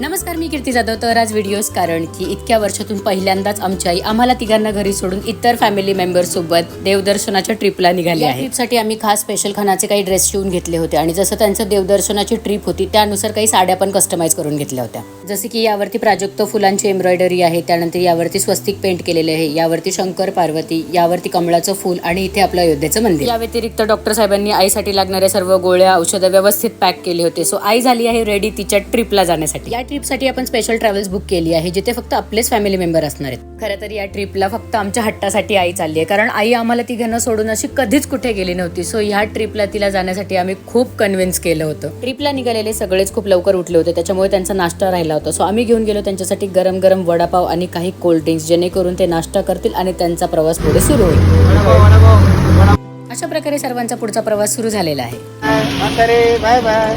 नमस्कार, मी कीर्ती जाधव. तर आज व्हिडिओज कारण की इतक्या वर्षातून पहिल्यांदाच आमची आई आम्हाला तिघांना घरी सोडून इतर फॅमिली मेंबर सोबत देवदर्शनाच्या ट्रिपला निघाली आहे. ट्रिपसाठी आम्ही खास स्पेशल खानाचे काही ड्रेस शिवून घेतले होते आणि जसं त्यांचं देवदर्शनाची ट्रिप होती त्यानुसार काही साड्या पण कस्टमाइज करून घेतल्या होत्या. जसे की यावरती प्राजक्त फुलांची एम्ब्रॉयडरी आहे, त्यानंतर यावरती स्वस्तिक पेंट केलेले आहे, यावरती शंकर पार्वती, यावरती कमळाचं फूल आणि इथे आपलं अयोध्येचं मंदिर. या व्यतिरिक्त डॉक्टर साहेबांनी आईसाठी लागणाऱ्या सर्व गोळ्या औषधं व्यवस्थित पॅक केले होते. सो आई झाली आहे रेडी तिच्या ट्रिपला जाण्यासाठी. या ट्रिपसाठी आपण स्पेशल ट्रॅव्हल्स बुक केली आहे, जिथे फक्त आपलेच फॅमिली मेंबर असणार आहेत. खरं तर या ट्रिपला फक्त आमच्या हट्टासाठी आई चालली आहे, कारण आई आम्हाला तिघांना सोडून अशी कधीच कुठे गेली नव्हती. सो ह्या ट्रिपला तिला जाण्यासाठी आम्ही खूप कन्व्हिन्स केलं होतं. ट्रिपला निघालेले सगळेच खूप लवकर उठले होते, त्याच्यामुळे त्यांचा नाश्ता राहिला होता. सो आम्ही घेऊन गेलो त्यांच्यासाठी गरम गरम वडापाव आणि काही कोल्ड ड्रिंक्स, जेणेकरून ते नाश्ता करतील आणि त्यांचा प्रवास पुढे सुरू होईल. अशा प्रकारे सर्वांचा पुढचा प्रवास सुरू झालेला आहे. Bye bye.